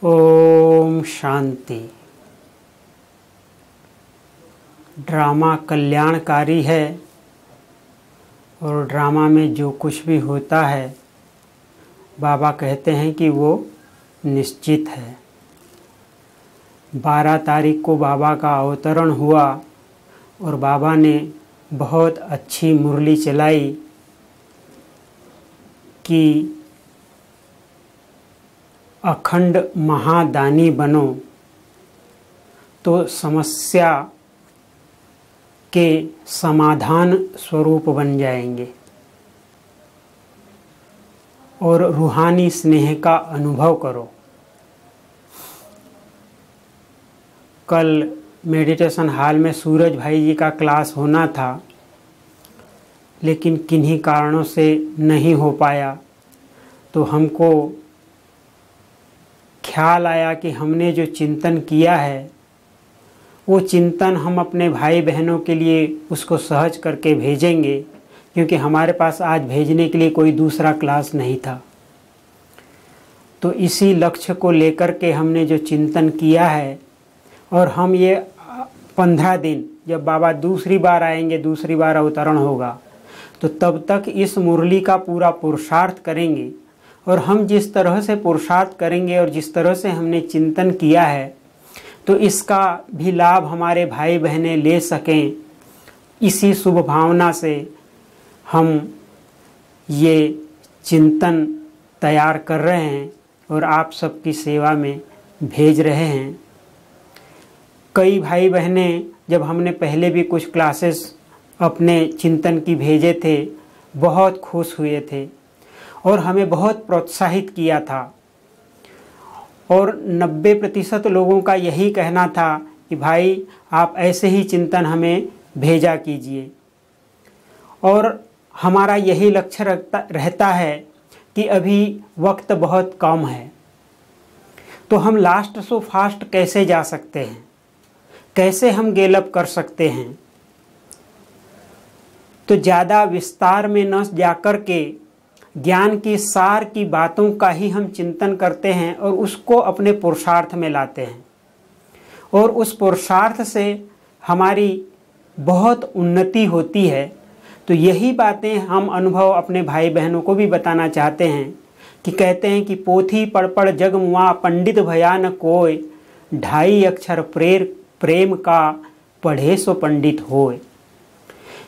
Om Shanti. Drama कल्याणकारी है और ड्रामा में जो कुछ भी होता है बाबा कहते हैं कि वो निश्चित है। 12 तारीख को बाबा का अवतरण हुआ और बाबा ने बहुत अच्छी मुरली चलाई कि अखंड महादानी बनो तो समस्या के समाधान स्वरूप बन जाएंगे और रूहानी स्नेह का अनुभव करो। कल मेडिटेशन हॉल में सूरज भाई जी का क्लास होना था, लेकिन किन्हीं कारणों से नहीं हो पाया। तो हमको ख्याल आया कि हमने जो चिंतन किया है वो चिंतन हम अपने भाई बहनों के लिए उसको सहज करके भेजेंगे, क्योंकि हमारे पास आज भेजने के लिए कोई दूसरा क्लास नहीं था। तो इसी लक्ष्य को लेकर के हमने जो चिंतन किया है, और हम ये 15 दिन जब बाबा दूसरी बार आएंगे, दूसरी बार अवतरण होगा, तो तब तक इस मुरली का पूरा पुरुषार्थ करेंगे। और हम जिस तरह से पुरुषार्थ करेंगे और जिस तरह से हमने चिंतन किया है, तो इसका भी लाभ हमारे भाई बहनें ले सकें। इसी शुभ भावना से हम ये चिंतन तैयार कर रहे हैं और आप सबकी सेवा में भेज रहे हैं। कई भाई बहनें, जब हमने पहले भी कुछ क्लासेस अपने चिंतन की भेजे थे, बहुत खुश हुए थे और हमें बहुत प्रोत्साहित किया था। और 90% लोगों का यही कहना था कि भाई आप ऐसे ही चिंतन हमें भेजा कीजिए। और हमारा यही लक्ष्य रहता है कि अभी वक्त बहुत कम है, तो हम लास्ट सो फास्ट कैसे जा सकते हैं, कैसे हम गेलअप कर सकते हैं। तो ज़्यादा विस्तार में न जाकर के ज्ञान की सार की बातों का ही हम चिंतन करते हैं और उसको अपने पुरुषार्थ में लाते हैं, और उस पुरुषार्थ से हमारी बहुत उन्नति होती है। तो यही बातें हम अनुभव अपने भाई बहनों को भी बताना चाहते हैं कि कहते हैं कि पोथी पढ़ पढ़ जग मुआ, पंडित भया न कोय, 2.5 अक्षर प्रेम का, पढ़े सो पंडित होय।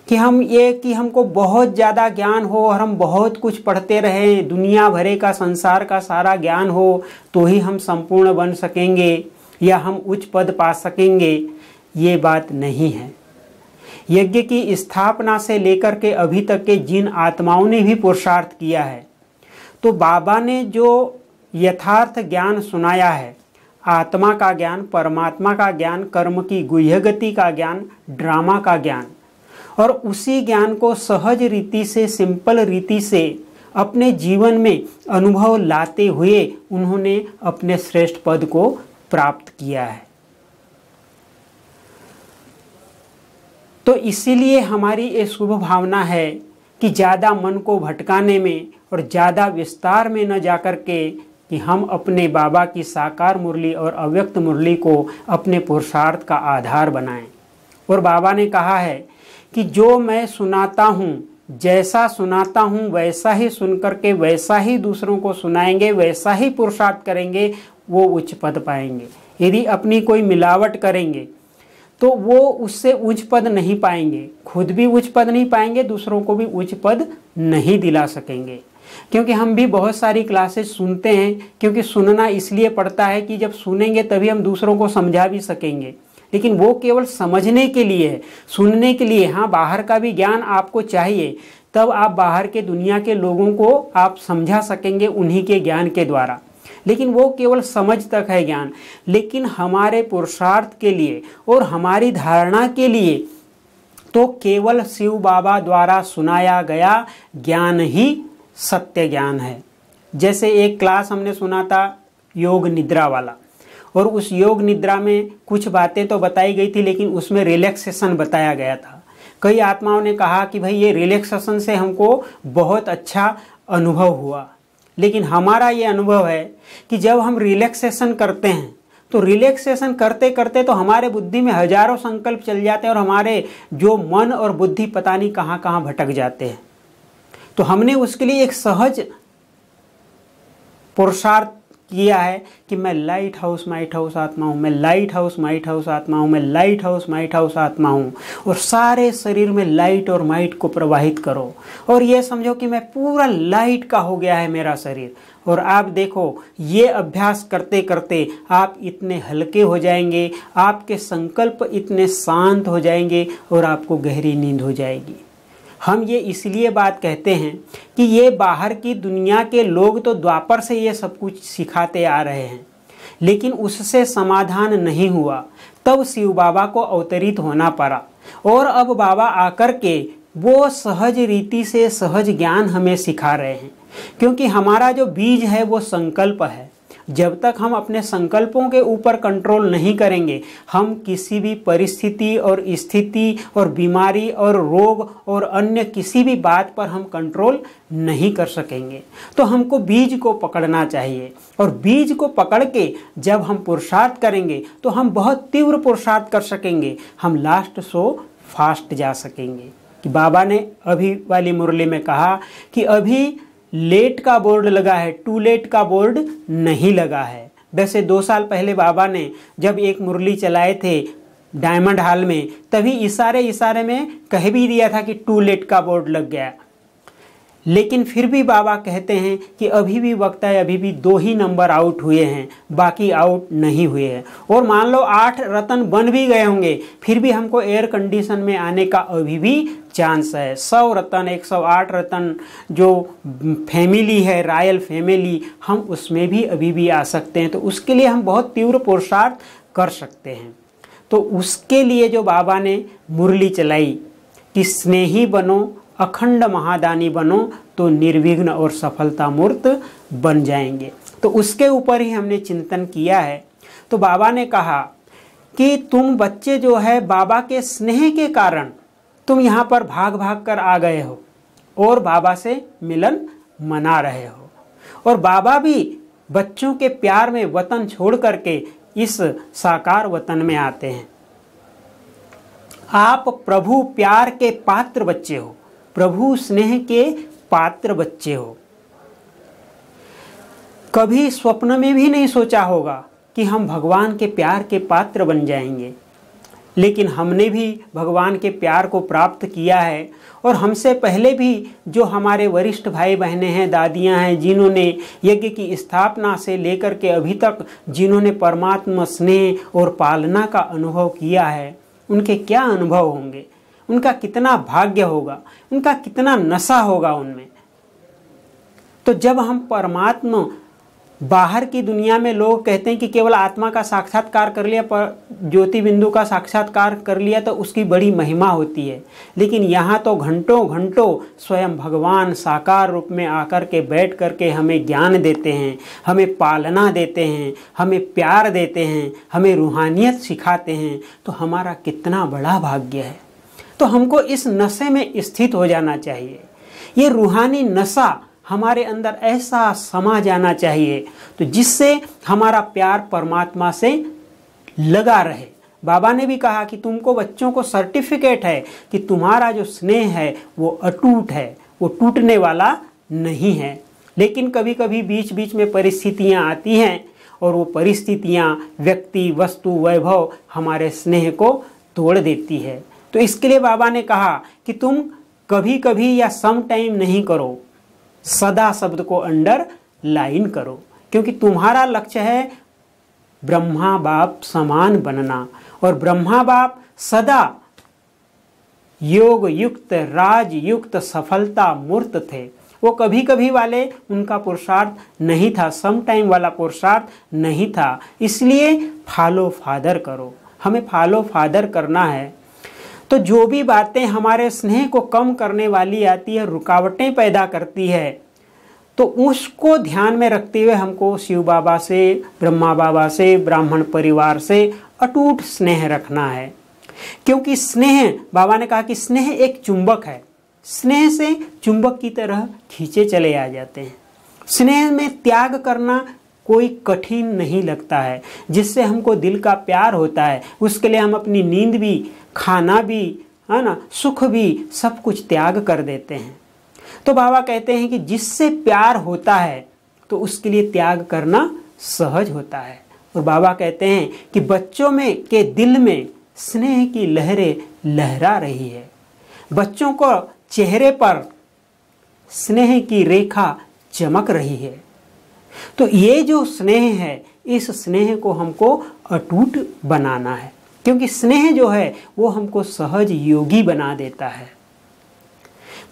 कि हम ये कि हमको बहुत ज़्यादा ज्ञान हो और हम बहुत कुछ पढ़ते रहें, दुनिया भरे का संसार का सारा ज्ञान हो, तो ही हम संपूर्ण बन सकेंगे या हम उच्च पद पा सकेंगे, ये बात नहीं है। यज्ञ की स्थापना से लेकर के अभी तक के जिन आत्माओं ने भी पुरुषार्थ किया है, तो बाबा ने जो यथार्थ ज्ञान सुनाया है, आत्मा का ज्ञान, परमात्मा का ज्ञान, कर्म की गुह्य गति का ज्ञान, ड्रामा का ज्ञान, और उसी ज्ञान को सहज रीति से, सिंपल रीति से अपने जीवन में अनुभव लाते हुए उन्होंने अपने श्रेष्ठ पद को प्राप्त किया है। तो इसीलिए हमारी ये शुभ भावना है कि ज़्यादा मन को भटकाने में और ज़्यादा विस्तार में न जाकर के कि हम अपने बाबा की साकार मुरली और अव्यक्त मुरली को अपने पुरुषार्थ का आधार बनाएं। और बाबा ने कहा है कि जो मैं सुनाता हूँ, जैसा सुनाता हूँ वैसा ही सुन करके वैसा ही दूसरों को सुनाएंगे, वैसा ही पुरुषार्थ करेंगे, वो उच्च पद पाएंगे। यदि अपनी कोई मिलावट करेंगे तो वो उससे उच्च पद नहीं पाएंगे, खुद भी उच्च पद नहीं पाएंगे, दूसरों को भी उच्च पद नहीं दिला सकेंगे। क्योंकि हम भी बहुत सारी क्लासेस सुनते हैं, क्योंकि सुनना इसलिए पड़ता है कि जब सुनेंगे तभी हम दूसरों को समझा भी सकेंगे, लेकिन वो केवल समझने के लिए है, सुनने के लिए। हाँ, बाहर का भी ज्ञान आपको चाहिए, तब आप बाहर के दुनिया के लोगों को आप समझा सकेंगे उन्हीं के ज्ञान के द्वारा, लेकिन वो केवल समझ तक है ज्ञान। लेकिन हमारे पुरुषार्थ के लिए और हमारी धारणा के लिए तो केवल शिव बाबा द्वारा सुनाया गया ज्ञान ही सत्य ज्ञान है। जैसे एक क्लास हमने सुना था योग निद्रा वाला, और उस योग निद्रा में कुछ बातें तो बताई गई थी, लेकिन उसमें रिलैक्सेशन बताया गया था। कई आत्माओं ने कहा कि भाई ये रिलैक्सेशन से हमको बहुत अच्छा अनुभव हुआ, लेकिन हमारा ये अनुभव है कि जब हम रिलैक्सेशन करते हैं तो रिलैक्सेशन करते करते तो हमारे बुद्धि में हजारों संकल्प चल जाते हैं और हमारे जो मन और बुद्धि पता नहीं कहाँ कहाँ भटक जाते हैं। तो हमने उसके लिए एक सहज पुरुषार्थ किया है कि मैं लाइट हाउस माइट हाउस आत्मा हूँ, मैं लाइट हाउस माइट हाउस आत्मा हूँ, मैं लाइट हाउस माइट हाउस आत्मा हूँ। और सारे शरीर में लाइट और माइट को प्रवाहित करो और ये समझो कि मैं पूरा लाइट का हो गया है मेरा शरीर। और आप देखो ये अभ्यास करते करते आप इतने हल्के हो जाएंगे, आपके संकल्प इतने शांत हो जाएंगे और आपको गहरी नींद हो जाएगी। हम ये इसलिए बात कहते हैं कि ये बाहर की दुनिया के लोग तो द्वापर से ये सब कुछ सिखाते आ रहे हैं, लेकिन उससे समाधान नहीं हुआ। तब शिव बाबा को अवतरित होना पड़ा और अब बाबा आकर के वो सहज रीति से सहज ज्ञान हमें सिखा रहे हैं, क्योंकि हमारा जो बीज है वो संकल्प है। जब तक हम अपने संकल्पों के ऊपर कंट्रोल नहीं करेंगे, हम किसी भी परिस्थिति और स्थिति और बीमारी और रोग और अन्य किसी भी बात पर हम कंट्रोल नहीं कर सकेंगे। तो हमको बीज को पकड़ना चाहिए और बीज को पकड़ के जब हम पुरुषार्थ करेंगे तो हम बहुत तीव्र पुरुषार्थ कर सकेंगे, हम लास्ट सो फास्ट जा सकेंगे। कि बाबा ने अभी वाली मुरली में कहा कि अभी लेट का बोर्ड लगा है, टू लेट का बोर्ड नहीं लगा है। वैसे 2 साल पहले बाबा ने जब एक मुरली चलाए थे डायमंड हॉल में, तभी इशारे में कह भी दिया था कि टू लेट का बोर्ड लग गया। लेकिन फिर भी बाबा कहते हैं कि अभी भी वक्त है, अभी भी 2 ही नंबर आउट हुए हैं, बाकी आउट नहीं हुए हैं। और मान लो 8 रतन बन भी गए होंगे, फिर भी हमको एयर कंडीशन में आने का अभी भी चांस है। 100 रतन 108 रतन जो फैमिली है, रॉयल फैमिली, हम उसमें भी अभी भी आ सकते हैं। तो उसके लिए हम बहुत तीव्र पुरुषार्थ कर सकते हैं। तो उसके लिए जो बाबा ने मुरली चलाई कि स्नेही बनो, अखंड महादानी बनो, तो निर्विघ्न और सफलता मूर्त बन जाएंगे। तो उसके ऊपर ही हमने चिंतन किया है। तो बाबा ने कहा कि तुम बच्चे जो है बाबा के स्नेह के कारण तुम यहाँ पर भाग भाग कर आ गए हो और बाबा से मिलन मना रहे हो। और बाबा भी बच्चों के प्यार में वतन छोड़ करके इस साकार वतन में आते हैं। आप प्रभु प्यार के पात्र बच्चे हो, प्रभु स्नेह के पात्र बच्चे हो। कभी स्वप्न में भी नहीं सोचा होगा कि हम भगवान के प्यार के पात्र बन जाएंगे, लेकिन हमने भी भगवान के प्यार को प्राप्त किया है। और हमसे पहले भी जो हमारे वरिष्ठ भाई बहनें हैं, दादियां हैं, जिन्होंने यज्ञ की स्थापना से लेकर के अभी तक जिन्होंने परमात्मा स्नेह और पालना का अनुभव किया है, उनके क्या अनुभव होंगे, उनका कितना भाग्य होगा, उनका कितना नशा होगा उनमें। तो जब हम परमात्मा बाहर की दुनिया में लोग कहते हैं कि केवल आत्मा का साक्षात्कार कर लिया, पर ज्योति बिंदु का साक्षात्कार कर लिया तो उसकी बड़ी महिमा होती है, लेकिन यहाँ तो घंटों घंटों स्वयं भगवान साकार रूप में आकर के बैठ करके हमें ज्ञान देते हैं, हमें पालना देते हैं, हमें प्यार देते हैं, हमें रूहानियत सिखाते हैं। तो हमारा कितना बड़ा भाग्य है। तो हमको इस नशे में स्थित हो जाना चाहिए। ये रूहानी नशा हमारे अंदर ऐसा समा जाना चाहिए तो जिससे हमारा प्यार परमात्मा से लगा रहे। बाबा ने भी कहा कि तुमको बच्चों को सर्टिफिकेट है कि तुम्हारा जो स्नेह है वो अटूट है, वो टूटने वाला नहीं है। लेकिन कभी कभी बीच बीच में परिस्थितियां आती हैं और वो परिस्थितियां, व्यक्ति, वस्तु, वैभव हमारे स्नेह को तोड़ देती है। तो इसके लिए बाबा ने कहा कि तुम कभी कभी या सम टाइम नहीं करो, सदा शब्द को अंडर लाइन करो, क्योंकि तुम्हारा लक्ष्य है ब्रह्मा बाप समान बनना। और ब्रह्मा बाप सदा योग युक्त, राज युक्त, सफलता मूर्त थे। वो कभी कभी वाले उनका पुरुषार्थ नहीं था, सम टाइम वाला पुरुषार्थ नहीं था। इसलिए फॉलो फादर करो, हमें फॉलो फादर करना है। तो जो भी बातें हमारे स्नेह को कम करने वाली आती है, रुकावटें पैदा करती है, तो उसको ध्यान में रखते हुए हमको शिव बाबा से, ब्रह्मा बाबा से, ब्राह्मण परिवार से अटूट स्नेह रखना है। क्योंकि स्नेह, बाबा ने कहा कि स्नेह एक चुंबक है, स्नेह से चुंबक की तरह खींचे चले आ जाते हैं। स्नेह में त्याग करना कोई कठिन नहीं लगता है। जिससे हमको दिल का प्यार होता है उसके लिए हम अपनी नींद भी, खाना भी, है ना, सुख भी, सब कुछ त्याग कर देते हैं। तो बाबा कहते हैं कि जिससे प्यार होता है तो उसके लिए त्याग करना सहज होता है। और बाबा कहते हैं कि बच्चों में के दिल में स्नेह की लहरें लहरा रही है। बच्चों को चेहरे पर स्नेह की रेखा चमक रही है। तो ये जो स्नेह है, इस स्नेह को हमको अटूट बनाना है, क्योंकि स्नेह जो है वो हमको सहज योगी बना देता है,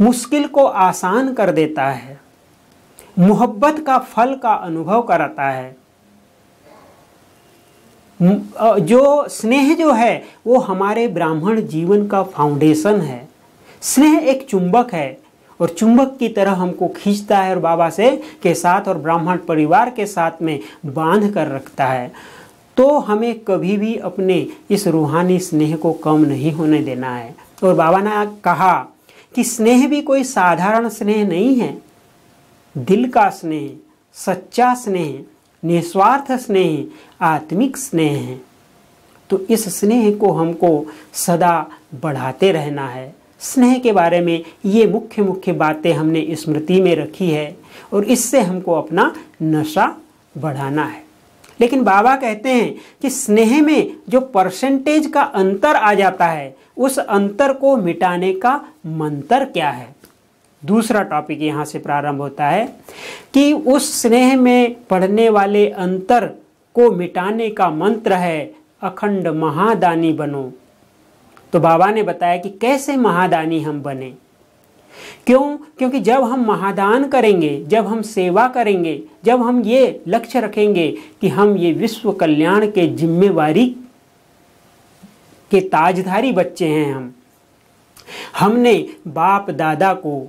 मुश्किल को आसान कर देता है, मोहब्बत का फल का अनुभव कराता है। जो स्नेह जो है वो हमारे ब्राह्मण जीवन का फाउंडेशन है। स्नेह एक चुंबक है और चुंबक की तरह हमको खींचता है और बाबा से के साथ और ब्राह्मण परिवार के साथ में बांध कर रखता है। तो हमें कभी भी अपने इस रूहानी स्नेह को कम नहीं होने देना है। और बाबा ने कहा कि स्नेह भी कोई साधारण स्नेह नहीं है। दिल का स्नेह, सच्चा स्नेह, निस्वार्थ स्नेह, आत्मिक स्नेह है। तो इस स्नेह को हमको सदा बढ़ाते रहना है। स्नेह के बारे में ये मुख्य मुख्य बातें हमने स्मृति में रखी है और इससे हमको अपना नशा बढ़ाना है। लेकिन बाबा कहते हैं कि स्नेह में जो परसेंटेज का अंतर आ जाता है, उस अंतर को मिटाने का मंत्र क्या है। दूसरा टॉपिक यहाँ से प्रारंभ होता है कि उस स्नेह में पढ़ने वाले अंतर को मिटाने का मंत्र है अखंड महादानी बनो। तो बाबा ने बताया कि कैसे महादानी हम बने। क्योंकि जब हम महादान करेंगे, जब हम सेवा करेंगे, जब हम ये लक्ष्य रखेंगे कि हम ये विश्व कल्याण के जिम्मेवारी के ताजधारी बच्चे हैं, हमने बाप दादा को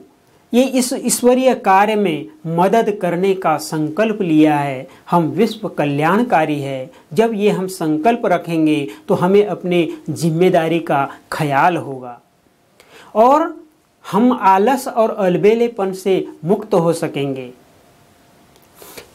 ये इस ईश्वरीय कार्य में मदद करने का संकल्प लिया है, हम विश्व कल्याणकारी है। जब ये हम संकल्प रखेंगे तो हमें अपने जिम्मेदारी का ख्याल होगा और हम आलस और अलबेलेपन से मुक्त हो सकेंगे।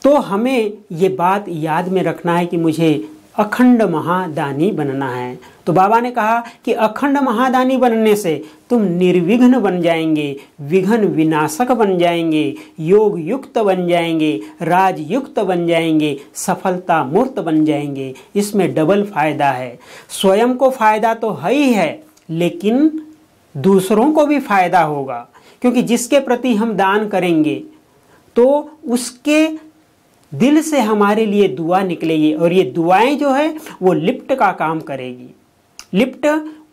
तो हमें ये बात याद में रखना है कि मुझे अखंड महादानी बनना है। तो बाबा ने कहा कि अखंड महादानी बनने से तुम निर्विघ्न बन जाएंगे, विघ्न विनाशक बन जाएंगे, योग युक्त बन जाएंगे, राज युक्त बन जाएंगे, सफलता मूर्त बन जाएंगे। इसमें डबल फायदा है। स्वयं को फायदा तो है ही है, लेकिन दूसरों को भी फायदा होगा, क्योंकि जिसके प्रति हम दान करेंगे तो उसके दिल से हमारे लिए दुआ निकलेगी और ये दुआएं जो है वो लिफ्ट का काम करेगी। लिफ्ट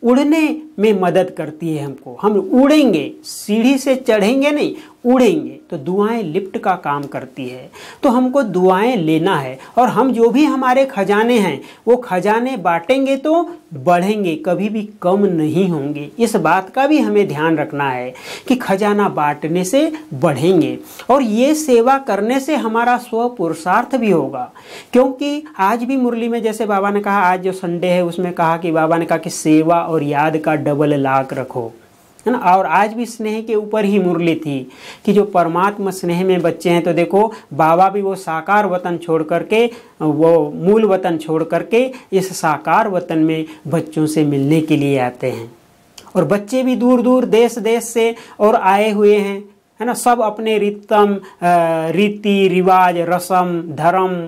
उड़ने में मदद करती है हमको। हम उड़ेंगे, सीढ़ी से चढ़ेंगे नहीं, उड़ेंगे। तो दुआएं लिफ्ट का काम करती है। तो हमको दुआएं लेना है और हम जो भी हमारे खजाने हैं वो खजाने बांटेंगे तो बढ़ेंगे, कभी भी कम नहीं होंगे। इस बात का भी हमें ध्यान रखना है कि खजाना बांटने से बढ़ेंगे और ये सेवा करने से हमारा स्व पुरुषार्थ भी होगा। क्योंकि आज भी मुरली में जैसे बाबा ने कहा, आज जो संडे है उसमें कहा कि बाबा ने कहा कि सेवा और याद का डबल लाख रखो, है ना। और आज भी स्नेह के ऊपर ही मुरली थी कि जो परमात्मा स्नेह में बच्चे हैं, तो देखो बाबा भी वो साकार वतन छोड़ करके, वो मूल वतन छोड़ करके इस साकार वतन में बच्चों से मिलने के लिए आते हैं। और बच्चे भी दूर दूर देश देश से और आए हुए हैं, है ना। सब अपने रीति रिवाज, रस्म धर्म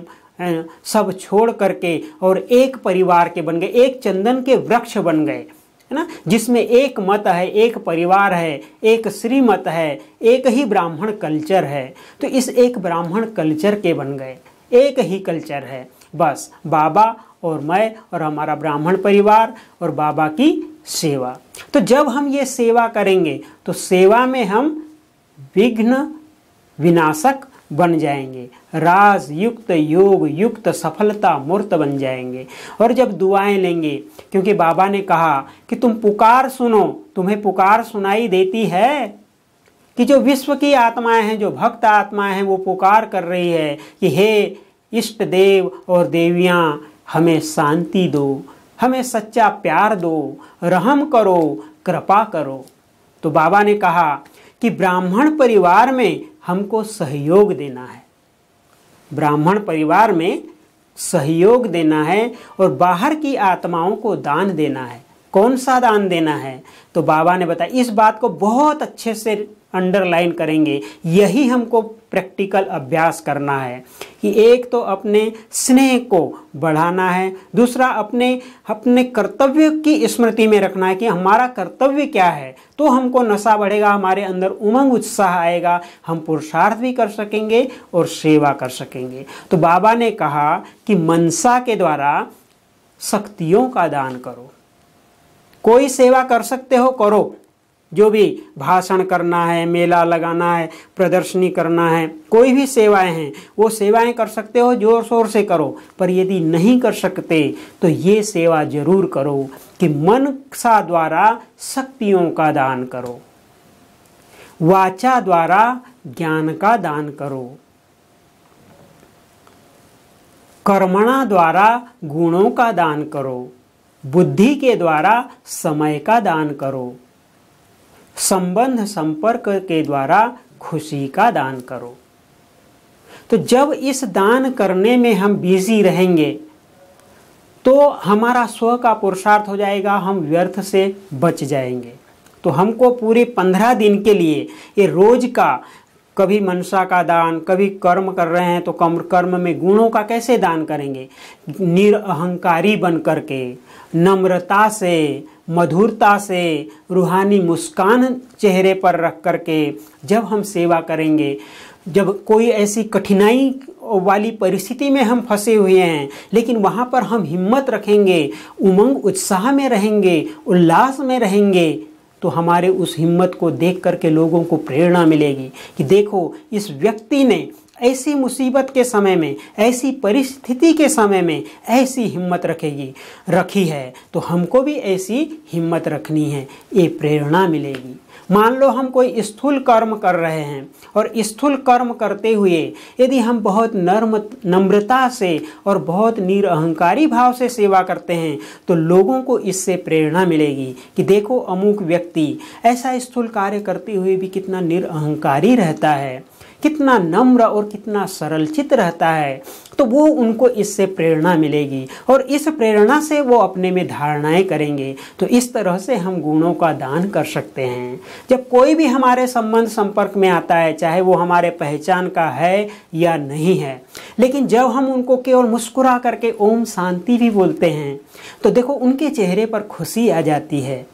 सब छोड़ करके और एक परिवार के बन गए, एक चंदन के वृक्ष बन गए, है ना, जिसमें एक मत है, एक परिवार है, एक श्रीमत है, एक ही ब्राह्मण कल्चर है। तो इस एक ब्राह्मण कल्चर के बन गए, एक ही कल्चर है, बस बाबा और मैं और हमारा ब्राह्मण परिवार और बाबा की सेवा। तो जब हम ये सेवा करेंगे तो सेवा में हम विघ्न विनाशक बन जाएंगे, राज युक्त, योग युक्त, सफलता मूर्त बन जाएंगे। और जब दुआएं लेंगे, क्योंकि बाबा ने कहा कि तुम पुकार सुनो, तुम्हें पुकार सुनाई देती है कि जो विश्व की आत्माएं हैं, जो भक्त आत्माएं हैं, वो पुकार कर रही है कि हे इष्ट देव और देवियां, हमें शांति दो, हमें सच्चा प्यार दो, रहम करो, कृपा करो। तो बाबा ने कहा कि ब्राह्मण परिवार में हमको सहयोग देना है। ब्राह्मण परिवार में सहयोग देना है और बाहर की आत्माओं को दान देना है। कौन सा दान देना है? तो बाबा ने बताया, इस बात को बहुत अच्छे से अंडरलाइन करेंगे, यही हमको प्रैक्टिकल अभ्यास करना है कि एक तो अपने स्नेह को बढ़ाना है, दूसरा अपने कर्तव्य की स्मृति में रखना है कि हमारा कर्तव्य क्या है। तो हमको नशा बढ़ेगा, हमारे अंदर उमंग उत्साह आएगा, हम पुरुषार्थ भी कर सकेंगे और सेवा कर सकेंगे। तो बाबा ने कहा कि मनसा के द्वारा शक्तियों का दान करो। कोई सेवा कर सकते हो करो, जो भी भाषण करना है, मेला लगाना है, प्रदर्शनी करना है, कोई भी सेवाएं हैं वो सेवाएं कर सकते हो, जोर शोर से करो। पर यदि नहीं कर सकते तो ये सेवा जरूर करो कि मनसा द्वारा शक्तियों का दान करो, वाचा द्वारा ज्ञान का दान करो, कर्मणा द्वारा गुणों का दान करो, बुद्धि के द्वारा समय का दान करो, संबंध संपर्क के द्वारा खुशी का दान करो। तो जब इस दान करने में हम बिजी रहेंगे तो हमारा स्व का पुरुषार्थ हो जाएगा, हम व्यर्थ से बच जाएंगे। तो हमको पूरे 15 दिन के लिए ये रोज का, कभी मनसा का दान, कभी कर्म कर रहे हैं तो कर्म में गुणों का कैसे दान करेंगे, निरअहंकारी बन करके, नम्रता से, मधुरता से, रूहानी मुस्कान चेहरे पर रख करके जब हम सेवा करेंगे, जब कोई ऐसी कठिनाई वाली परिस्थिति में हम फंसे हुए हैं लेकिन वहाँ पर हम हिम्मत रखेंगे, उमंग उत्साह में रहेंगे, उल्लास में रहेंगे, तो हमारे उस हिम्मत को देख करके लोगों को प्रेरणा मिलेगी कि देखो इस व्यक्ति ने ऐसी मुसीबत के समय में, ऐसी परिस्थिति के समय में ऐसी हिम्मत रखी है, तो हमको भी ऐसी हिम्मत रखनी है, ये प्रेरणा मिलेगी। मान लो हम कोई स्थूल कर्म कर रहे हैं और स्थूल कर्म करते हुए यदि हम बहुत नम्रता से और बहुत निरअहंकारी भाव से सेवा करते हैं तो लोगों को इससे प्रेरणा मिलेगी कि देखो अमुक व्यक्ति ऐसा स्थूल कार्य करते हुए भी कितना निरअहंकारी रहता है, कितना नम्र और कितना सरलचित रहता है। तो वो उनको इससे प्रेरणा मिलेगी और इस प्रेरणा से वो अपने में धारणाएं करेंगे। तो इस तरह से हम गुणों का दान कर सकते हैं। जब कोई भी हमारे संबंध संपर्क में आता है, चाहे वो हमारे पहचान का है या नहीं है, लेकिन जब हम उनको केवल मुस्कुरा करके ओम शांति भी बोलते हैं तो देखो उनके चेहरे पर खुशी आ जाती है।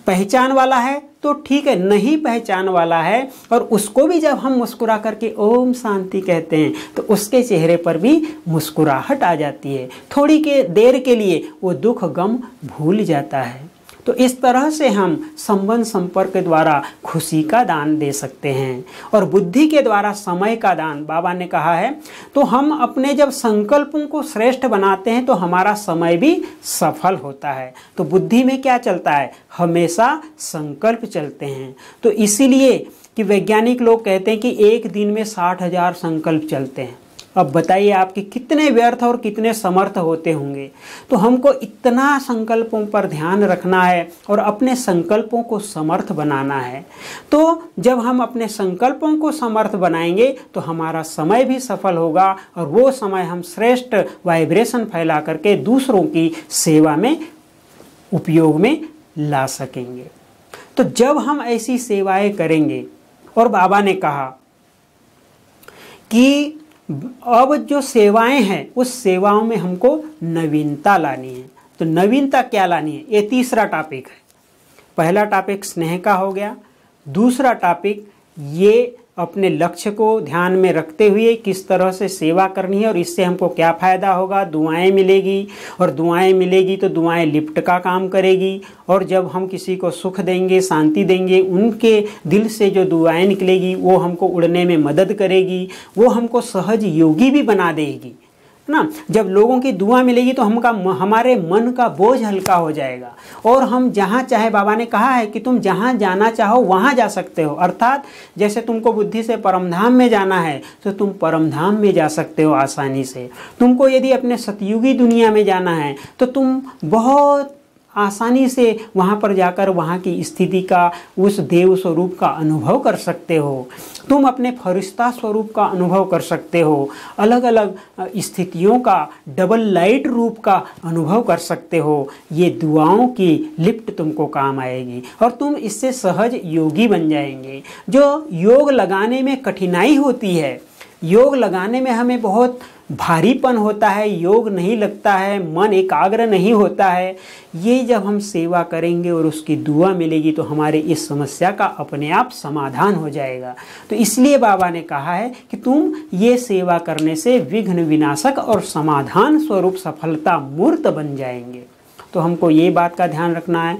पहचान वाला है तो ठीक है, नहीं पहचान वाला है और उसको भी जब हम मुस्कुरा करके ओम शांति कहते हैं तो उसके चेहरे पर भी मुस्कुराहट आ जाती है, थोड़ी के देर के लिए वो दुख गम भूल जाता है। तो इस तरह से हम संबंध संपर्क के द्वारा खुशी का दान दे सकते हैं और बुद्धि के द्वारा समय का दान बाबा ने कहा है। तो हम अपने जब संकल्पों को श्रेष्ठ बनाते हैं तो हमारा समय भी सफल होता है। तो बुद्धि में क्या चलता है, हमेशा संकल्प चलते हैं। तो इसीलिए कि वैज्ञानिक लोग कहते हैं कि एक दिन में 60,000 संकल्प चलते हैं। अब बताइए आपके कितने व्यर्थ और कितने समर्थ होते होंगे। तो हमको इतना संकल्पों पर ध्यान रखना है और अपने संकल्पों को समर्थ बनाना है। तो जब हम अपने संकल्पों को समर्थ बनाएंगे तो हमारा समय भी सफल होगा और वो समय हम श्रेष्ठ वाइब्रेशन फैला करके दूसरों की सेवा में उपयोग में ला सकेंगे। तो जब हम ऐसी सेवाएं करेंगे, और बाबा ने कहा कि अब जो सेवाएं हैं उस सेवाओं में हमको नवीनता लानी है। तो नवीनता क्या लानी है, ये तीसरा टॉपिक है। पहला टॉपिक स्नेह का हो गया, दूसरा टॉपिक ये अपने लक्ष्य को ध्यान में रखते हुए किस तरह से सेवा करनी है और इससे हमको क्या फ़ायदा होगा, दुआएं मिलेगी और दुआएं मिलेगी तो दुआएं लिफ्ट का काम करेगी और जब हम किसी को सुख देंगे, शांति देंगे, उनके दिल से जो दुआएं निकलेगी वो हमको उड़ने में मदद करेगी, वो हमको सहज योगी भी बना देगी ना। जब लोगों की दुआ मिलेगी तो हमारे मन का बोझ हल्का हो जाएगा और हम जहाँ चाहे, बाबा ने कहा है कि तुम जहाँ जाना चाहो वहाँ जा सकते हो। अर्थात जैसे तुमको बुद्धि से परमधाम में जाना है तो तुम परमधाम में जा सकते हो आसानी से। तुमको यदि अपने सतयुगी दुनिया में जाना है तो तुम बहुत आसानी से वहाँ पर जाकर वहाँ की स्थिति का, उस देव स्वरूप का अनुभव कर सकते हो। तुम अपने फरिश्ता स्वरूप का अनुभव कर सकते हो, अलग अलग स्थितियों का डबल लाइट रूप का अनुभव कर सकते हो। ये दुआओं की लिफ्ट तुमको काम आएगी और तुम इससे सहज योगी बन जाएंगे। जो योग लगाने में कठिनाई होती है, योग लगाने में हमें बहुत भारीपन होता है, योग नहीं लगता है, मन एकाग्र नहीं होता है, ये जब हम सेवा करेंगे और उसकी दुआ मिलेगी तो हमारे इस समस्या का अपने आप समाधान हो जाएगा। तो इसलिए बाबा ने कहा है कि तुम ये सेवा करने से विघ्न विनाशक और समाधान स्वरूप सफलता मूर्त बन जाएंगे। तो हमको ये बात का ध्यान रखना है।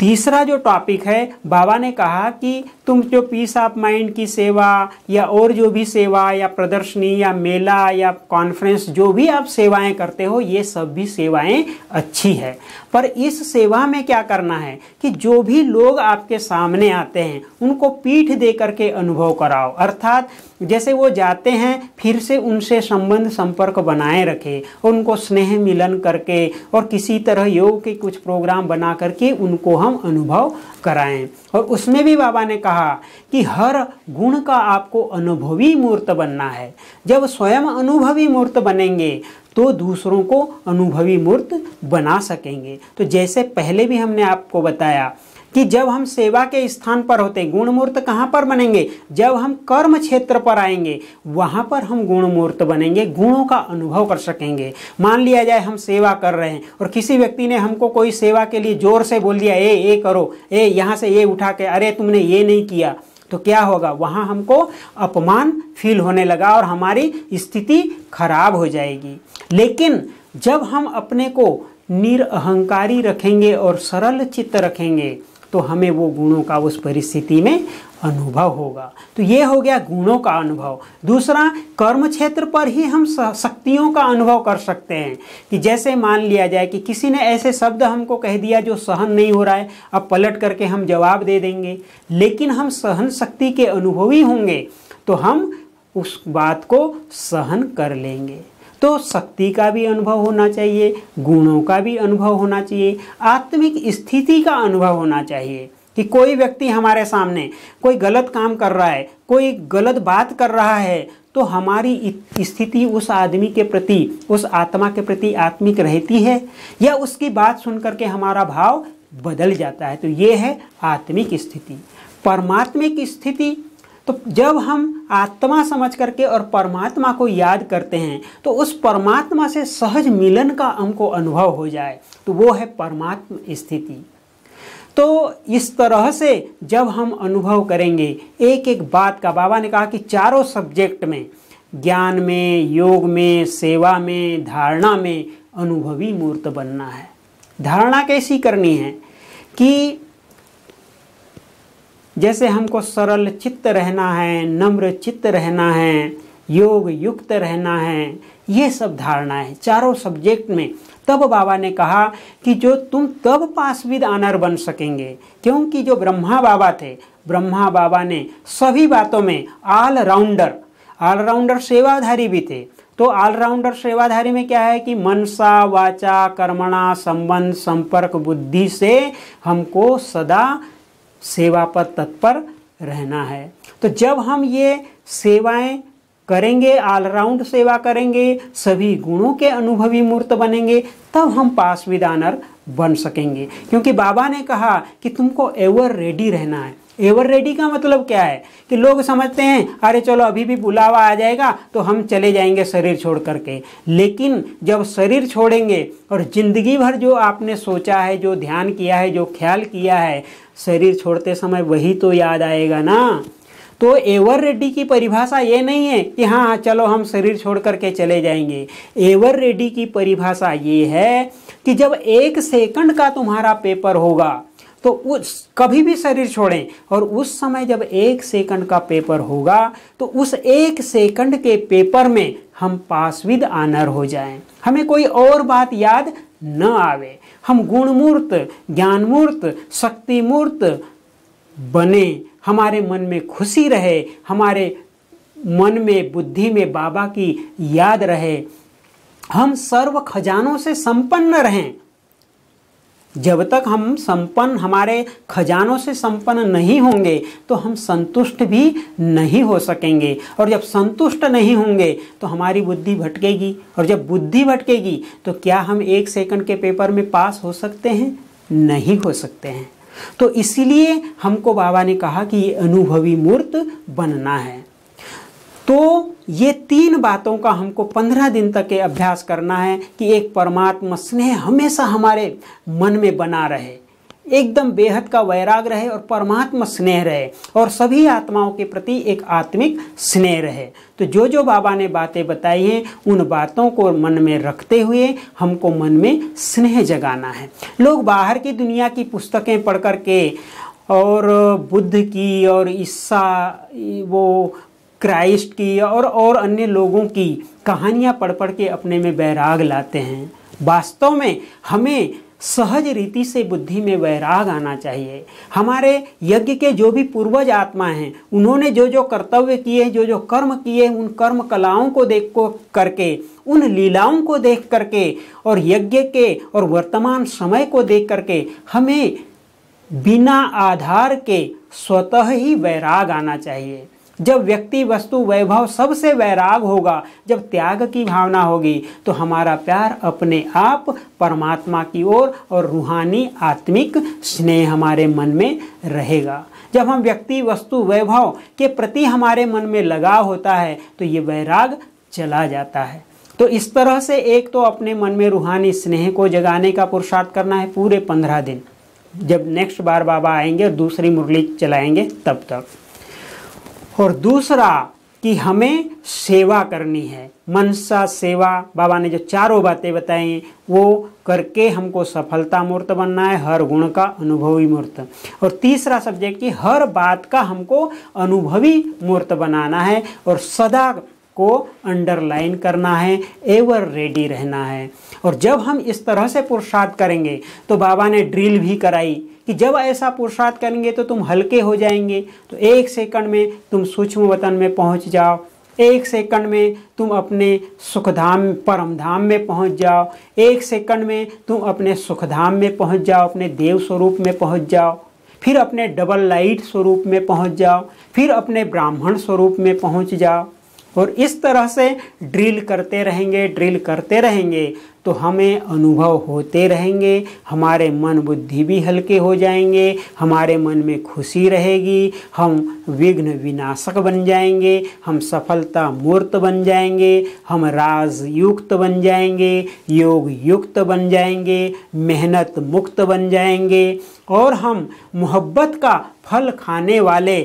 तीसरा जो टॉपिक है, बाबा ने कहा कि तुम जो पीस ऑफ माइंड की सेवा या और जो भी सेवा या प्रदर्शनी या मेला या कॉन्फ्रेंस जो भी आप सेवाएं करते हो, ये सब भी सेवाएं अच्छी है, पर इस सेवा में क्या करना है कि जो भी लोग आपके सामने आते हैं उनको पीठ दे करके अनुभव कराओ। अर्थात जैसे वो जाते हैं फिर से उनसे संबंध संपर्क बनाए रखें, उनको स्नेह मिलन करके और किसी तरह योग के कुछ प्रोग्राम बना करके उनको हम अनुभव कराएं। और उसमें भी बाबा ने कहा कि हर गुण का आपको अनुभवी मूर्त बनना है। जब स्वयं अनुभवी मूर्त बनेंगे तो दूसरों को अनुभवी मूर्त बना सकेंगे। तो जैसे पहले भी हमने आपको बताया कि जब हम सेवा के स्थान पर होते हैं, गुण मूर्त कहाँ पर बनेंगे? जब हम कर्म क्षेत्र पर आएंगे वहाँ पर हम गुण मूर्त बनेंगे, गुणों का अनुभव कर सकेंगे। मान लिया जाए हम सेवा कर रहे हैं और किसी व्यक्ति ने हमको कोई सेवा के लिए जोर से बोल दिया, ए करो, ए यहाँ से ये उठा के, अरे तुमने ये नहीं किया, तो क्या होगा? वहाँ हमको अपमान फील होने लगा और हमारी स्थिति खराब हो जाएगी। लेकिन जब हम अपने को निरअहंकारी रखेंगे और सरल चित्त रखेंगे तो हमें वो गुणों का उस परिस्थिति में अनुभव होगा। तो ये हो गया गुणों का अनुभव। दूसरा, कर्म क्षेत्र पर ही हम शक्तियों का अनुभव कर सकते हैं कि जैसे मान लिया जाए कि किसी ने ऐसे शब्द हमको कह दिया जो सहन नहीं हो रहा है, अब पलट करके हम जवाब दे देंगे, लेकिन हम सहन शक्ति के अनुभवी होंगे तो हम उस बात को सहन कर लेंगे। तो शक्ति का भी अनुभव होना चाहिए, गुणों का भी अनुभव होना चाहिए, आत्मिक स्थिति का अनुभव होना चाहिए कि कोई व्यक्ति हमारे सामने कोई गलत काम कर रहा है, कोई गलत बात कर रहा है, तो हमारी स्थिति उस आदमी के प्रति, उस आत्मा के प्रति आत्मिक रहती है या उसकी बात सुन करके हमारा भाव बदल जाता है। तो ये है आत्मिक स्थिति। परमात्मिक स्थिति, तो जब हम आत्मा समझ करके और परमात्मा को याद करते हैं तो उस परमात्मा से सहज मिलन का हमको अनुभव हो जाए, तो वो है परमात्म स्थिति। तो इस तरह से जब हम अनुभव करेंगे एक एक बात का, बाबा ने कहा कि चारों सब्जेक्ट में, ज्ञान में, योग में, सेवा में, धारणा में अनुभवी मूर्त बनना है। धारणा कैसी करनी है कि जैसे हमको सरल चित्त रहना है, नम्र चित्त रहना है, योग युक्त रहना है, ये सब धारणा है चारों सब्जेक्ट में। तब बाबा ने कहा कि जो तुम तब पास विद ऑनर बन सकेंगे, क्योंकि जो ब्रह्मा बाबा थे, ब्रह्मा बाबा ने सभी बातों में ऑलराउंडर सेवाधारी भी थे। तो ऑलराउंडर सेवाधारी में क्या है कि मनसा वाचा कर्मणा संबंध संपर्क बुद्धि से हमको सदा सेवा पर तत्पर रहना है। तो जब हम ये सेवाएं करेंगे, ऑलराउंड सेवा करेंगे, सभी गुणों के अनुभवी मूर्त बनेंगे, तब हम पास विद ऑनर बन सकेंगे। क्योंकि बाबा ने कहा कि तुमको एवर रेडी रहना है। एवर रेडी का मतलब क्या है कि लोग समझते हैं अरे चलो अभी भी बुलावा आ जाएगा तो हम चले जाएंगे शरीर छोड़ करके, लेकिन जब शरीर छोड़ेंगे और जिंदगी भर जो आपने सोचा है, जो ध्यान किया है, जो ख्याल किया है, शरीर छोड़ते समय वही तो याद आएगा ना। तो एवर रेडी की परिभाषा ये नहीं है कि हाँ चलो हम शरीर छोड़ करके चले जाएंगे। एवर रेडी की परिभाषा ये है कि जब 1 सेकंड का तुम्हारा पेपर होगा तो उस कभी भी शरीर छोड़ें और उस समय जब 1 सेकंड का पेपर होगा तो उस 1 सेकंड के पेपर में हम पास विद ऑनर हो जाएं, हमें कोई और बात याद न आवे, हम गुणमूर्त, ज्ञानमूर्त, शक्तिमूर्त बने, हमारे मन में खुशी रहे, हमारे मन में बुद्धि में बाबा की याद रहे, हम सर्व खजानों से संपन्न रहें। जब तक हम संपन्न, हमारे खजानों से संपन्न नहीं होंगे तो हम संतुष्ट भी नहीं हो सकेंगे, और जब संतुष्ट नहीं होंगे तो हमारी बुद्धि भटकेगी, और जब बुद्धि भटकेगी तो क्या हम 1 सेकंड के पेपर में पास हो सकते हैं? नहीं हो सकते हैं। तो इसीलिए हमको बाबा ने कहा कि ये अनुभवी मूर्त बनना है। तो ये 3 बातों का हमको 15 दिन तक के अभ्यास करना है कि एक परमात्मा स्नेह हमेशा हमारे मन में बना रहे, एकदम बेहद का वैराग रहे और परमात्मा स्नेह रहे, और सभी आत्माओं के प्रति एक आत्मिक स्नेह रहे। तो जो जो बाबा ने बातें बताई हैं उन बातों को मन में रखते हुए हमको मन में स्नेह जगाना है। लोग बाहर की दुनिया की पुस्तकें पढ़ कर के और बुद्ध की और ईसा, वो क्राइस्ट की और अन्य लोगों की कहानियाँ पढ़ पढ़ के अपने में वैराग लाते हैं। वास्तव में हमें सहज रीति से बुद्धि में वैराग आना चाहिए। हमारे यज्ञ के जो भी पूर्वज आत्मा हैं, उन्होंने जो जो कर्तव्य किए, जो जो कर्म किए, उन कर्म कलाओं को देख को करके, उन लीलाओं को देख करके और यज्ञ के और वर्तमान समय को देख करके हमें बिना आधार के स्वतः ही वैराग आना चाहिए। जब व्यक्ति, वस्तु, वैभव सबसे वैराग होगा, जब त्याग की भावना होगी, तो हमारा प्यार अपने आप परमात्मा की ओर और रूहानी आत्मिक स्नेह हमारे मन में रहेगा। जब हम व्यक्ति, वस्तु, वैभव के प्रति हमारे मन में लगाव होता है तो ये वैराग चला जाता है। तो इस तरह से एक तो अपने मन में रूहानी स्नेह को जगाने का पुरुषार्थ करना है पूरे 15 दिन, जब नेक्स्ट बार बाबा आएंगे और दूसरी मुरली चलाएंगे तब तक। और दूसरा कि हमें सेवा करनी है, मनसा सेवा। बाबा ने जो 4 बातें बताई वो करके हमको सफलता मूर्त बनना है, हर गुण का अनुभवी मूर्त। और तीसरा सब्जेक्ट कि हर बात का हमको अनुभवी मूर्त बनाना है और सदा को अंडरलाइन करना है, एवर रेडी रहना है। और जब हम इस तरह से पुरुषार्थ करेंगे तो बाबा ने ड्रिल भी कराई कि जब ऐसा पुरुषार्थ करेंगे तो तुम हल्के हो जाएंगे। तो 1 सेकंड में तुम सूक्ष्म वतन में पहुंच जाओ, 1 सेकंड में तुम अपने सुखधाम, परम धाम में पहुंच जाओ, 1 सेकंड में तुम अपने सुखधाम में पहुंच जाओ, अपने देव स्वरूप में पहुंच जाओ, फिर अपने डबल लाइट स्वरूप में पहुंच जाओ, फिर अपने ब्राह्मण स्वरूप में पहुंच जाओ। और इस तरह से ड्रिल करते रहेंगे तो हमें अनुभव होते रहेंगे, हमारे मन बुद्धि भी हल्के हो जाएंगे, हमारे मन में खुशी रहेगी, हम विघ्न विनाशक बन जाएंगे, हम सफलता मूर्त बन जाएंगे, हम राज युक्त बन जाएंगे, योग युक्त बन जाएंगे, मेहनत मुक्त बन जाएंगे, और हम मोहब्बत का फल खाने वाले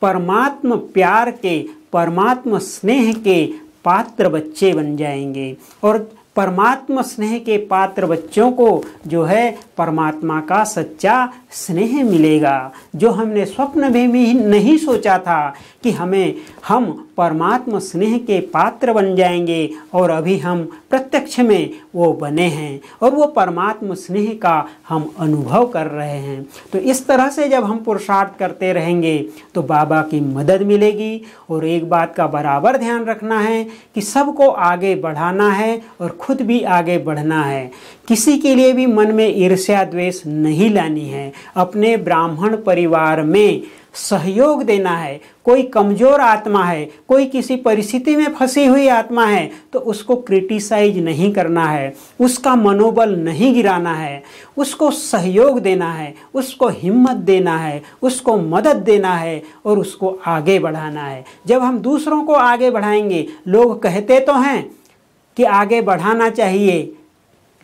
परमात्मा प्यार के, परमात्मा स्नेह के पात्र बच्चे बन जाएंगे। और परमात्मा स्नेह के पात्र बच्चों को जो है परमात्मा का सच्चा स्नेह मिलेगा, जो हमने स्वप्न में भी नहीं सोचा था कि हम परमात्मा स्नेह के पात्र बन जाएंगे, और अभी हम प्रत्यक्ष में वो बने हैं और वो परमात्मा स्नेह का हम अनुभव कर रहे हैं। तो इस तरह से जब हम पुरुषार्थ करते रहेंगे तो बाबा की मदद मिलेगी। और एक बात का बराबर ध्यान रखना है कि सबको आगे बढ़ाना है और खुद भी आगे बढ़ना है। किसी के लिए भी मन में ईर्ष्या द्वेष नहीं लानी है। अपने ब्राह्मण परिवार में सहयोग देना है। कोई कमज़ोर आत्मा है, कोई किसी परिस्थिति में फंसी हुई आत्मा है तो उसको क्रिटिसाइज नहीं करना है, उसका मनोबल नहीं गिराना है, उसको सहयोग देना है, उसको हिम्मत देना है, उसको मदद देना है और उसको आगे बढ़ाना है। जब हम दूसरों को आगे बढ़ाएंगे, लोग कहते तो हैं कि आगे बढ़ाना चाहिए,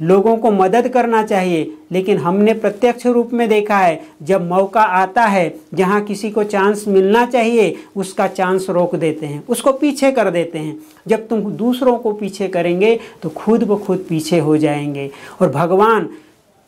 लोगों को मदद करना चाहिए, लेकिन हमने प्रत्यक्ष रूप में देखा है जब मौका आता है जहां किसी को चांस मिलना चाहिए उसका चांस रोक देते हैं, उसको पीछे कर देते हैं। जब तुम दूसरों को पीछे करेंगे तो खुद ब खुद पीछे हो जाएंगे और भगवान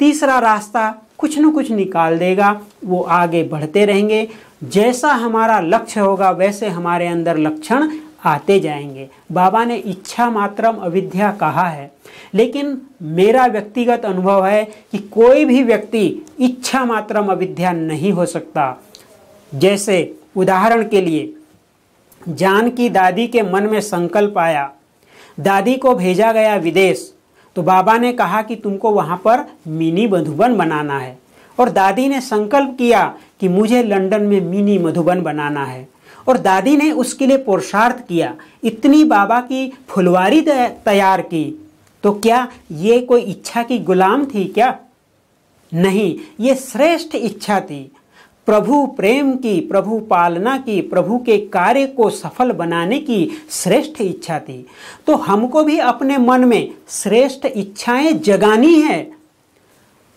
तीसरा रास्ता कुछ न कुछ निकाल देगा, वो आगे बढ़ते रहेंगे। जैसा हमारा लक्ष्य होगा वैसे हमारे अंदर लक्षण आते जाएंगे। बाबा ने इच्छा मात्रम अविद्या कहा है, लेकिन मेरा व्यक्तिगत अनुभव है कि कोई भी व्यक्ति इच्छा मात्रम अविद्या नहीं हो सकता। जैसे उदाहरण के लिए जानकी दादी के मन में संकल्प आया, दादी को भेजा गया विदेश, तो बाबा ने कहा कि तुमको वहाँ पर मिनी मधुबन बनाना है, और दादी ने संकल्प किया कि मुझे लंदन में मिनी मधुबन बनाना है, और दादी ने उसके लिए पुरुषार्थ किया, इतनी बाबा की फुलवारी तैयार की। तो क्या ये कोई इच्छा की गुलाम थी क्या? नहीं, ये श्रेष्ठ इच्छा थी, प्रभु प्रेम की, प्रभु पालना की, प्रभु के कार्य को सफल बनाने की श्रेष्ठ इच्छा थी। तो हमको भी अपने मन में श्रेष्ठ इच्छाएं जगानी है।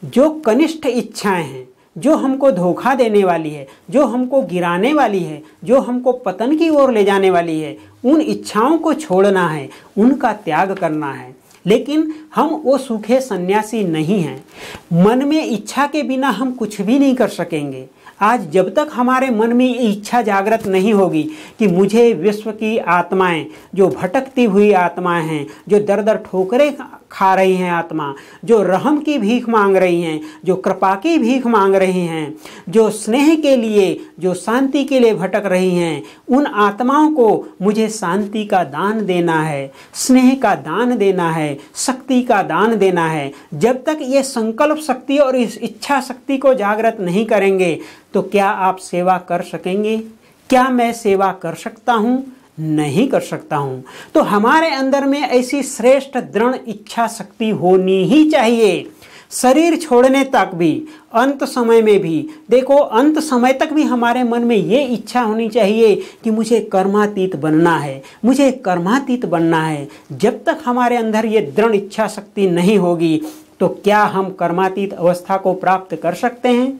जो कनिष्ठ इच्छाएं हैं, जो हमको धोखा देने वाली है, जो हमको गिराने वाली है, जो हमको पतन की ओर ले जाने वाली है, उन इच्छाओं को छोड़ना है, उनका त्याग करना है। लेकिन हम वो सूखे सन्यासी नहीं हैं। मन में इच्छा के बिना हम कुछ भी नहीं कर सकेंगे। आज जब तक हमारे मन में ये इच्छा जागृत नहीं होगी कि मुझे विश्व की आत्माएं, जो भटकती हुई आत्माएं हैं, जो दर दर ठोकरें खा रही हैं आत्मा, जो रहम की भीख मांग रही हैं, जो कृपा की भीख मांग रही हैं, जो स्नेह के लिए, जो शांति के लिए भटक रही हैं, उन आत्माओं को मुझे शांति का दान देना है, स्नेह का दान देना है, शक्ति का दान देना है। जब तक ये संकल्प शक्ति और इस इच्छा शक्ति को जागृत नहीं करेंगे तो क्या आप सेवा कर सकेंगे? क्या मैं सेवा कर सकता हूँ? नहीं कर सकता हूँ। तो हमारे अंदर में ऐसी श्रेष्ठ दृढ़ इच्छा शक्ति होनी ही चाहिए। शरीर छोड़ने तक भी, अंत समय में भी, देखो अंत समय तक भी हमारे मन में ये इच्छा होनी चाहिए कि मुझे कर्मातीत बनना है, मुझे कर्मातीत बनना है। जब तक हमारे अंदर ये दृढ़ इच्छा शक्ति नहीं होगी तो क्या हम कर्मातीत अवस्था को प्राप्त कर सकते हैं?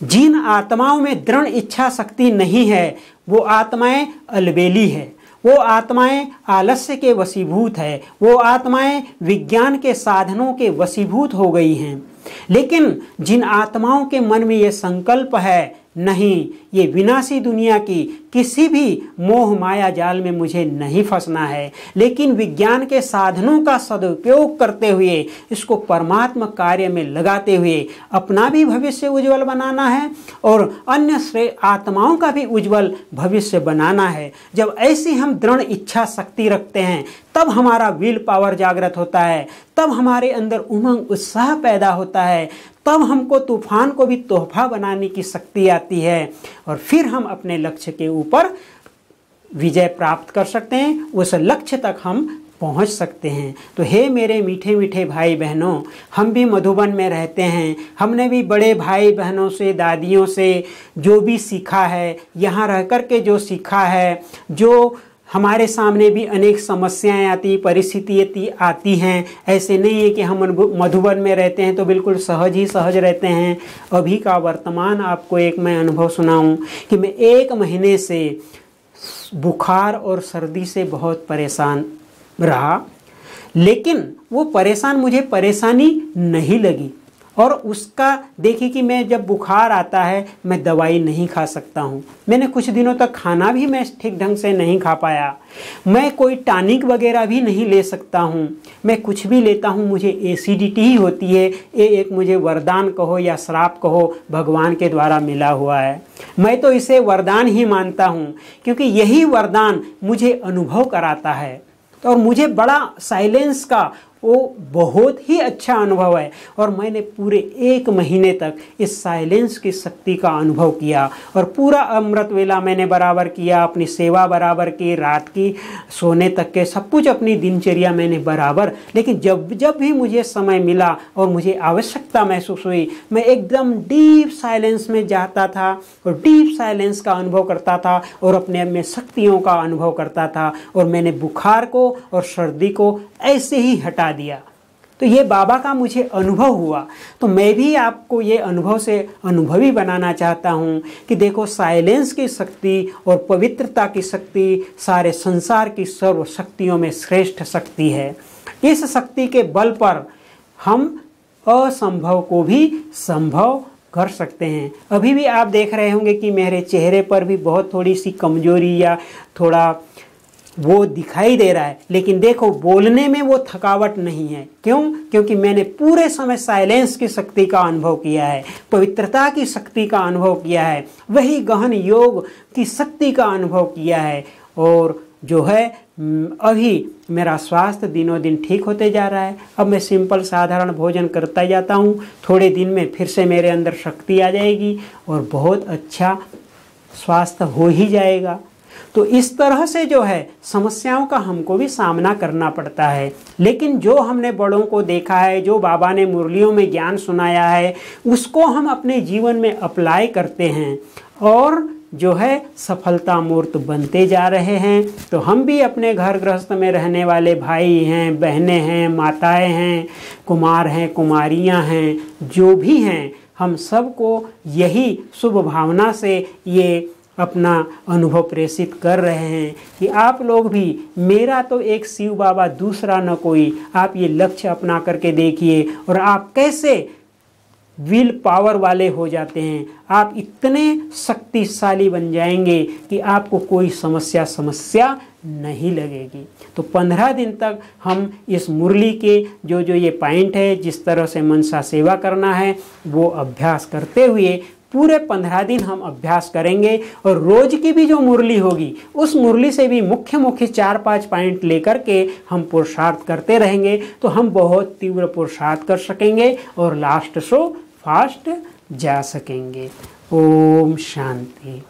जिन आत्माओं में दृढ़ इच्छा शक्ति नहीं है वो आत्माएं अलबेली है, वो आत्माएं आलस्य के वशीभूत है, वो आत्माएं विज्ञान के साधनों के वशीभूत हो गई हैं। लेकिन जिन आत्माओं के मन में ये संकल्प है, नहीं, ये विनाशी दुनिया की किसी भी मोह माया जाल में मुझे नहीं फंसना है, लेकिन विज्ञान के साधनों का सदुपयोग करते हुए, इसको परमात्मा कार्य में लगाते हुए अपना भी भविष्य उज्जवल बनाना है और अन्य आत्माओं का भी उज्जवल भविष्य बनाना है। जब ऐसी हम दृढ़ इच्छा शक्ति रखते हैं तब हमारा विल पावर जागृत होता है, तब हमारे अंदर उमंग उत्साह पैदा होता है, तब हमको तूफान को भी तोहफा बनाने की शक्ति आती है और फिर हम अपने लक्ष्य के ऊपर विजय प्राप्त कर सकते हैं, उस लक्ष्य तक हम पहुंच सकते हैं। तो हे मेरे मीठे मीठे भाई बहनों, हम भी मधुबन में रहते हैं, हमने भी बड़े भाई बहनों से, दादियों से जो भी सीखा है, यहाँ रह कर के जो सीखा है, जो हमारे सामने भी अनेक समस्याएं आती, परिस्थितियाँ आती हैं। ऐसे नहीं है कि हम मधुबन में रहते हैं तो बिल्कुल सहज ही सहज रहते हैं। अभी का वर्तमान आपको एक मैं अनुभव सुनाऊं कि मैं 1 महीने से बुखार और सर्दी से बहुत परेशान रहा, लेकिन वो परेशान मुझे परेशानी नहीं लगी। और उसका देखिए कि मैं जब बुखार आता है मैं दवाई नहीं खा सकता हूँ। मैंने कुछ दिनों तक खाना भी मैं ठीक ढंग से नहीं खा पाया, मैं कोई टॉनिक वगैरह भी नहीं ले सकता हूँ। मैं कुछ भी लेता हूँ मुझे एसिडिटी ही होती है। ये एक मुझे वरदान कहो या श्राप कहो, भगवान के द्वारा मिला हुआ है। मैं तो इसे वरदान ही मानता हूँ क्योंकि यही वरदान मुझे अनुभव कराता है और मुझे बड़ा साइलेंस का वो बहुत ही अच्छा अनुभव है। और मैंने पूरे 1 महीने तक इस साइलेंस की शक्ति का अनुभव किया और पूरा अमृत वेला मैंने बराबर किया, अपनी सेवा बराबर की, रात की सोने तक के सब कुछ अपनी दिनचर्या मैंने बराबर। लेकिन जब जब भी मुझे समय मिला और मुझे आवश्यकता महसूस हुई, मैं एकदम डीप साइलेंस में जाता था और डीप साइलेंस का अनुभव करता था और अपने आप में शक्तियों का अनुभव करता था और मैंने बुखार को और सर्दी को ऐसे ही हटा दिया। तो ये बाबा का मुझे अनुभव हुआ, तो मैं भी आपको ये अनुभव से अनुभवी बनाना चाहता हूँ कि देखो साइलेंस की शक्ति और पवित्रता की शक्ति सारे संसार की सर्व शक्तियों में श्रेष्ठ शक्ति है। इस शक्ति के बल पर हम असंभव को भी संभव कर सकते हैं। अभी भी आप देख रहे होंगे कि मेरे चेहरे पर भी बहुत थोड़ी सी कमजोरी या थोड़ा वो दिखाई दे रहा है, लेकिन देखो बोलने में वो थकावट नहीं है। क्यों? क्योंकि मैंने पूरे समय साइलेंस की शक्ति का अनुभव किया है, पवित्रता की शक्ति का अनुभव किया है, वही गहन योग की शक्ति का अनुभव किया है और जो है अभी मेरा स्वास्थ्य दिनों दिन ठीक होते जा रहा है। अब मैं सिंपल साधारण भोजन करता जाता हूँ, थोड़े दिन में फिर से मेरे अंदर शक्ति आ जाएगी और बहुत अच्छा स्वास्थ्य हो ही जाएगा। तो इस तरह से जो है समस्याओं का हमको भी सामना करना पड़ता है। लेकिन जो हमने बड़ों को देखा है, जो बाबा ने मुरलियों में ज्ञान सुनाया है, उसको हम अपने जीवन में अप्लाई करते हैं और जो है सफलता मूर्त बनते जा रहे हैं। तो हम भी अपने घर गृहस्थ में रहने वाले भाई हैं, बहनें हैं, माताएं हैं, कुमार हैं, कुमारियां हैं, जो भी हैं, हम सबको यही शुभ भावना से ये अपना अनुभव प्रेषित कर रहे हैं कि आप लोग भी, मेरा तो एक शिव बाबा दूसरा न कोई, आप ये लक्ष्य अपना करके देखिए और आप कैसे विल पावर वाले हो जाते हैं। आप इतने शक्तिशाली बन जाएंगे कि आपको कोई समस्या नहीं लगेगी। तो 15 दिन तक हम इस मुरली के जो ये पॉइंट है, जिस तरह से मनसा सेवा करना है, वो अभ्यास करते हुए पूरे 15 दिन हम अभ्यास करेंगे। और रोज की भी जो मुरली होगी, उस मुरली से भी मुख्य 4-5 पॉइंट लेकर के हम पुरुषार्थ करते रहेंगे। तो हम बहुत तीव्र पुरुषार्थ कर सकेंगे और लास्ट शो फास्ट जा सकेंगे। ओम शांति।